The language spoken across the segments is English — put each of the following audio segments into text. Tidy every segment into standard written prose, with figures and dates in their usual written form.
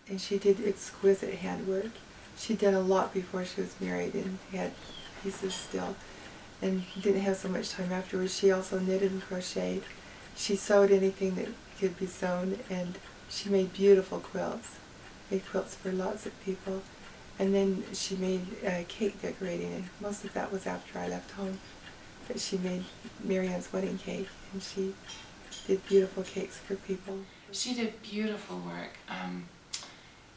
and she did exquisite handwork. She'd done a lot before she was married and had pieces still, and didn't have so much time afterwards. She also knitted and crocheted. She sewed anything that could be sewn, and she made beautiful quilts. Made quilts for lots of people. And then she made cake decorating, and most of that was after I left home. But she made Marianne's wedding cake, and she did beautiful cakes for people. She did beautiful work.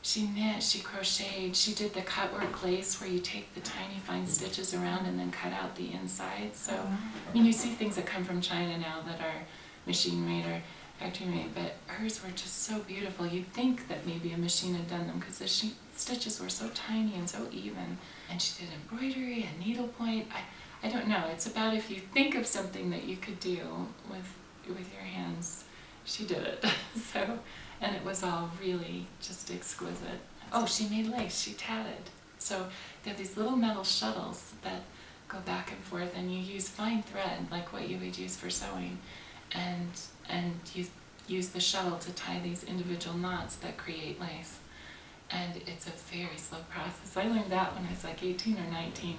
She knit, she crocheted, she did the cut work lace where you take the tiny fine stitches around and then cut out the inside. So, I mean, you see things that come from China now that are machine made or factory made, but hers were just so beautiful. You'd think that maybe a machine had done them because the stitches were so tiny and so even. And she did embroidery and needlepoint. I don't know, it's about if you think of something that you could do with your hands, she did it. So, and it was all really just exquisite. Oh, she made lace, she tatted. So they have these little metal shuttles that go back and forth, and you use fine thread, like what you would use for sewing, and you use the shuttle to tie these individual knots that create lace. And it's a very slow process. I learned that when I was like 18 or 19,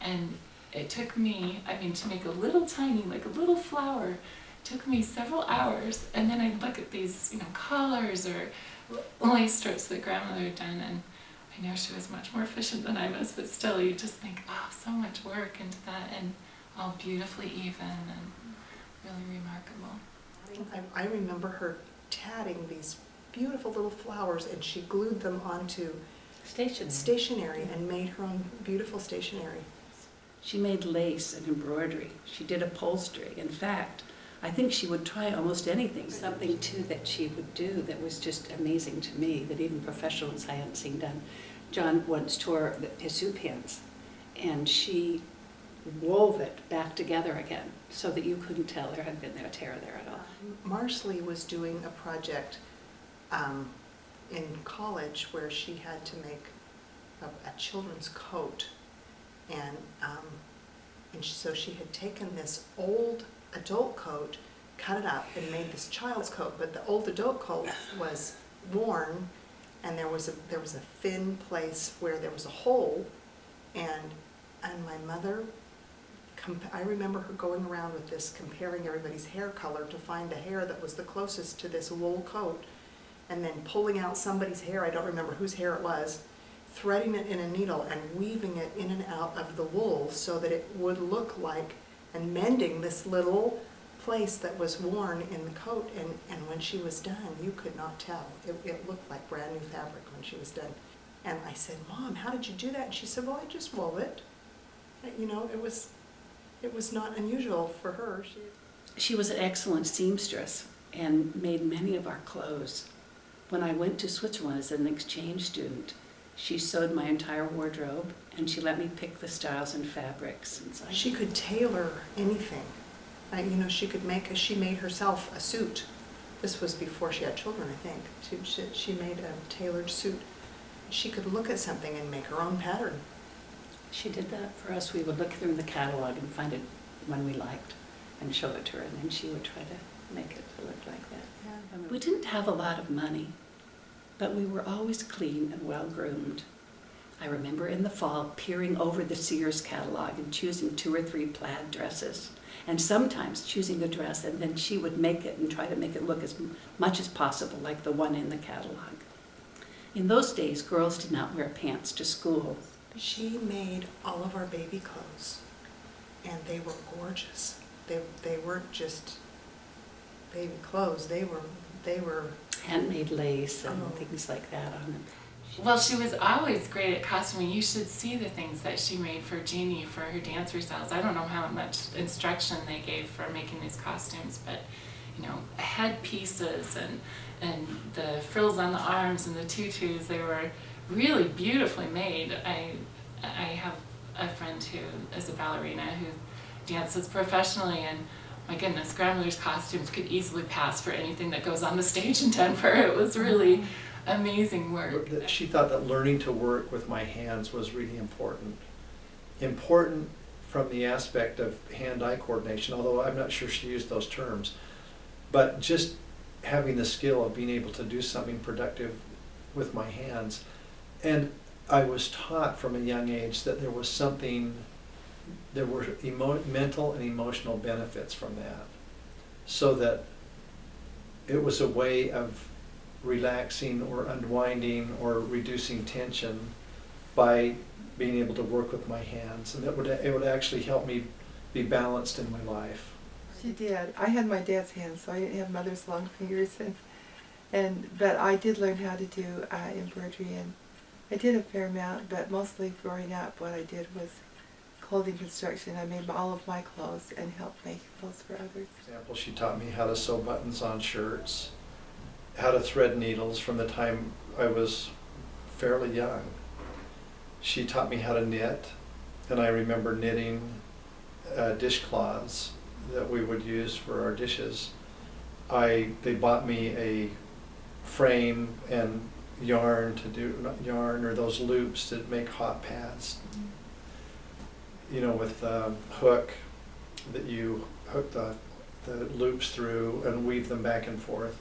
and it took me, I mean, to make a little tiny, like a little flower, took me several hours, and then I'd look at these, collars or lace strips that grandmother had done, and I know she was much more efficient than I was, but still you just think, oh, so much work into that, and all beautifully even and really remarkable. I remember her tatting these beautiful little flowers, and she glued them onto stationery and made her own beautiful stationery. She made lace and embroidery. She did upholstery. In fact, I think she would try almost anything. Something, too, that she would do that was just amazing to me, that even professionals I hadn't seen done. John once tore his soup pans, and she wove it back together again so that you couldn't tell there had been a tear there at all. Marsley was doing a project in college where she had to make a children's coat, and so she had taken this old adult coat, cut it up, and made this child's coat. But the old adult coat was worn, and there was a thin place where there was a hole, and my mother, I remember her going around with this, comparing everybody's hair color to find the hair that was the closest to this wool coat, and then pulling out somebody's hair, I don't remember whose hair it was, threading it in a needle and weaving it in and out of the wool so that it would look like, and mending this little place that was worn in the coat, and when she was done, you could not tell. It looked like brand new fabric when she was done. And I said, Mom, how did you do that? And she said, well, I just wove it. It was not unusual for her. She was an excellent seamstress and made many of our clothes. When I went to Switzerland as an exchange student, she sewed my entire wardrobe, and she let me pick the styles and fabrics. And so she could tailor anything. She made herself a suit. This was before she had children, I think. She made a tailored suit. She could look at something and make her own pattern. She did that for us. We would look through the catalog and find it one we liked and show it to her, and then she would try to make it look like that. Yeah. We didn't have a lot of money, but we were always clean and well-groomed. I remember in the fall peering over the Sears catalog and choosing 2 or 3 plaid dresses, and sometimes choosing a dress, and then she would make it and try to make it look as much as possible like the one in the catalog. In those days, girls did not wear pants to school. She made all of our baby clothes, and they were gorgeous. They weren't just baby clothes. They were handmade lace and things like that on them. Well, she was always great at costuming. You should see the things that she made for Jeannie for her dance recitals. I don't know how much instruction they gave for making these costumes, but headpieces and the frills on the arms and the tutus, they were really beautifully made. I have a friend who is a ballerina who dances professionally, and my goodness, grandmother's costumes could easily pass for anything that goes on the stage in Denver. It was really amazing work. She thought that learning to work with my hands was really important. Important from the aspect of hand-eye coordination, although I'm not sure she used those terms. But just having the skill of being able to do something productive with my hands. And I was taught from a young age that there was something, there were mental and emotional benefits from that. So that it was a way of relaxing or unwinding or reducing tension by being able to work with my hands. And it would actually help me be balanced in my life. She did. I had my dad's hands, so I didn't have mother's long fingers, but I did learn how to do embroidery, and I did a fair amount, but mostly growing up what I did was clothing construction. I made all of my clothes and helped make clothes for others. For example, she taught me how to sew buttons on shirts, how to thread needles from the time I was fairly young. She taught me how to knit, and I remember knitting dishcloths that we would use for our dishes. They bought me a frame and yarn to do, not yarn, or those loops to make hot pads. You know, with the hook that you hook the loops through and weave them back and forth.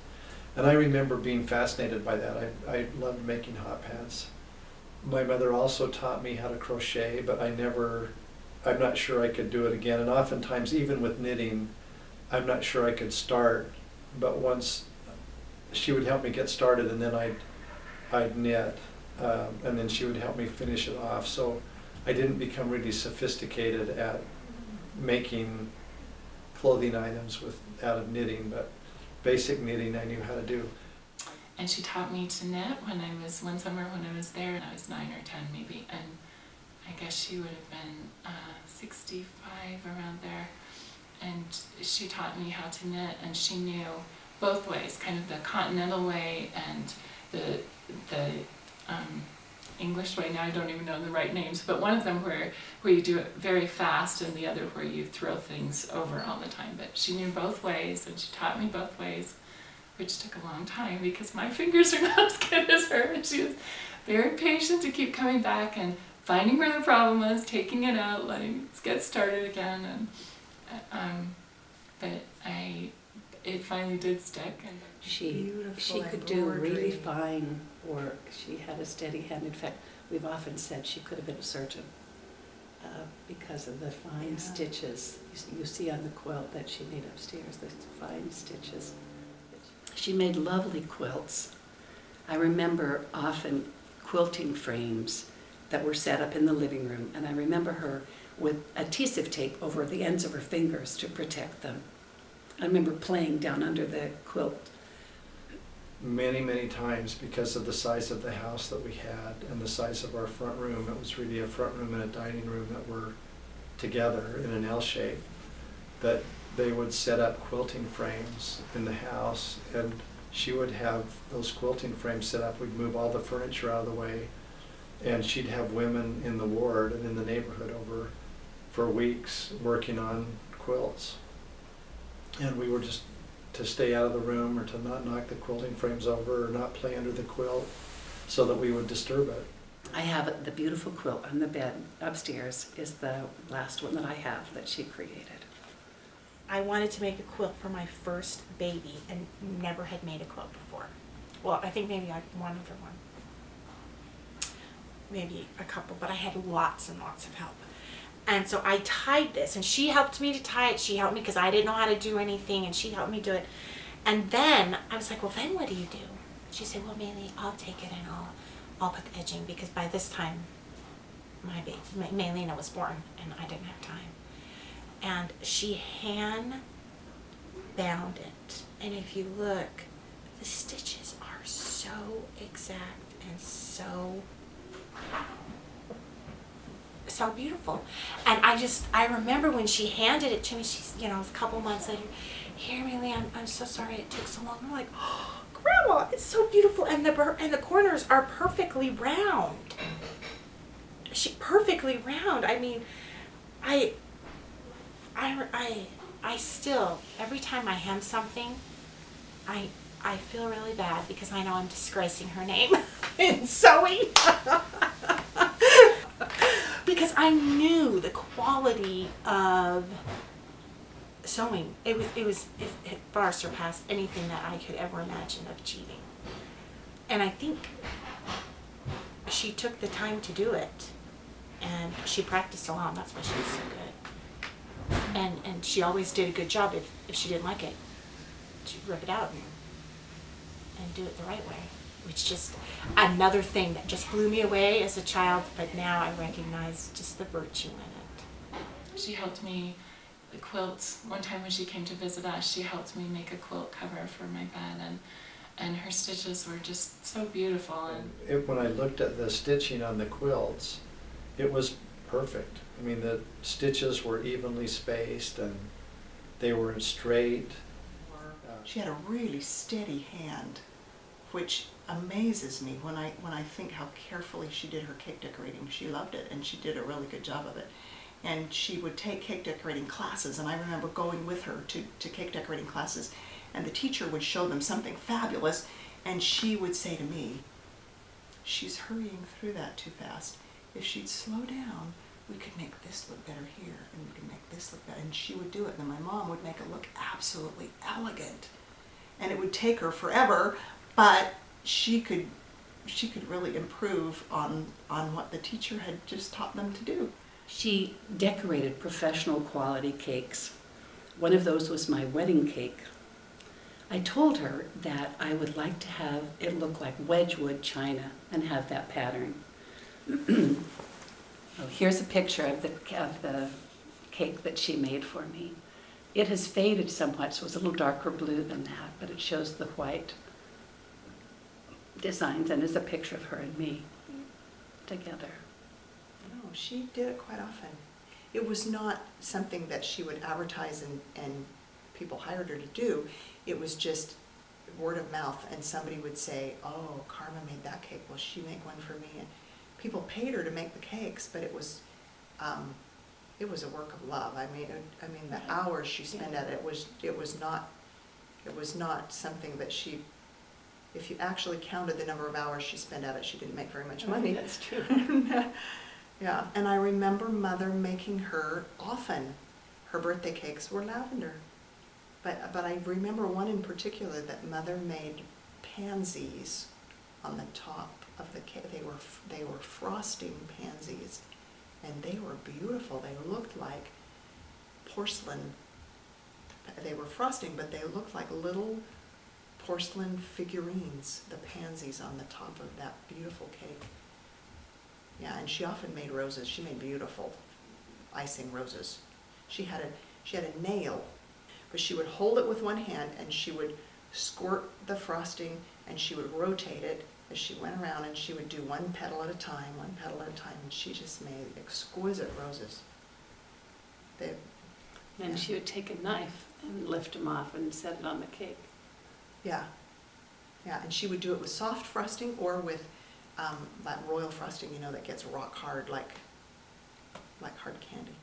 And I remember being fascinated by that. I loved making hot pads. My mother also taught me how to crochet, but I'm not sure I could do it again. And oftentimes, even with knitting, I'm not sure I could start. But once she would help me get started, and then I'd knit, and then she would help me finish it off. So I didn't become really sophisticated at making clothing items out of knitting, but basic knitting I knew how to do. And she taught me to knit one summer when I was there, and I was 9 or 10 maybe, and I guess she would have been 65 around there. And she taught me how to knit, and she knew both ways, kind of the continental way and the English way. Now I don't even know the right names, but one of them where you do it very fast, and the other where you throw things over all the time. But she knew both ways, and she taught me both ways, which took a long time because my fingers are not as good as her. And she was very patient to keep coming back and finding where the problem was, taking it out, letting it get started again, and it finally did stick. And She could do really fine work. She had a steady hand. In fact, we've often said she could have been a surgeon because of the fine stitches you see on the quilt that she made upstairs, the fine stitches. She made lovely quilts. I remember often quilting frames that were set up in the living room, and I remember her with adhesive tape over the ends of her fingers to protect them. I remember playing down under the quilt. Many, many times, because of the size of the house that we had and the size of our front room, it was really a front room and a dining room that were together in an L shape, that they would set up quilting frames in the house, and she would have those quilting frames set up. We'd move all the furniture out of the way, and she'd have women in the ward and in the neighborhood over for weeks working on quilts. And we were just to stay out of the room, or to not knock the quilting frames over, or not play under the quilt so that we would disturb it. I have the beautiful quilt on the bed upstairs, is the last one that I have that she created. I wanted to make a quilt for my first baby and never had made a quilt before. Well, I think maybe I wanted for one. Maybe a couple, but I had lots and lots of help. And so I tied this, and she helped me to tie it. She helped me because I didn't know how to do anything, and she helped me do it. And then I was like, well, then what do you do? She said, well, Maylee, I'll take it and I'll put the edging, because by this time my baby, Maylena, was born and I didn't have time. And she hand bound it. And if you look, the stitches are so exact and so beautiful. And I remember when she handed it to me, she's, a couple months later, here, Maylee, I'm so sorry it took so long. I'm like, oh, Grandma, it's so beautiful. And the corners are perfectly round. Perfectly round. I mean, I still, every time I hem something, I feel really bad because I know I'm disgracing her name in sewing. Because I knew the quality of sewing. It far surpassed anything that I could ever imagine of achieving. And I think she took the time to do it, and she practiced a lot. That's why she was so good. And she always did a good job. If she didn't like it, she'd rip it out and do it the right way. Which just another thing that just blew me away as a child, but now I recognize just the virtue in it. She helped me the quilts. One time when she came to visit us, she helped me make a quilt cover for my bed, and her stitches were just so beautiful. And When I looked at the stitching on the quilts, it was perfect. I mean, the stitches were evenly spaced and they were straight. She had a really steady hand, which amazes me when I think how carefully she did her cake decorating. She loved it, and she did a really good job of it. And she would take cake decorating classes, and I remember going with her to cake decorating classes, and the teacher would show them something fabulous, and she would say to me, "She's hurrying through that too fast. If she'd slow down, we could make this look better here, and we could make this look better." And she would do it, and my mom would make it look absolutely elegant. And it would take her forever, but she could really improve on what the teacher had just taught them to do. She decorated professional quality cakes. One of those was my wedding cake. I told her that I would like to have it look like Wedgwood china and have that pattern. Oh, here's a picture of the cake that she made for me. It has faded somewhat, so it's a little darker blue than that, but it shows the white designs and is a picture of her and me together. No, she did it quite often. It was not something that she would advertise and people hired her to do. It was just word of mouth, and somebody would say, "Oh, Karma made that cake. Will she make one for me?" And people paid her to make the cakes, but it was a work of love. I mean, the hours she spent at it was not something that she. If you actually counted the number of hours she spent at it, she didn't make very much money. That's true. Yeah, and I remember Mother making her often. Her birthday cakes were lavender. But I remember one in particular that Mother made pansies on the top of the cake. They were frosting pansies, and they were beautiful. They looked like porcelain. They were frosting, but they looked like little porcelain figurines, the pansies on the top of that beautiful cake. Yeah, and she often made roses. She made beautiful icing roses. She had a nail, but she would hold it with one hand, and she would squirt the frosting, and she would rotate it as she went around, and she would do one petal at a time, and she just made exquisite roses. And she would take a knife and lift them off and set it on the cake. Yeah, and she would do it with soft frosting or with that royal frosting, that gets rock hard like hard candy.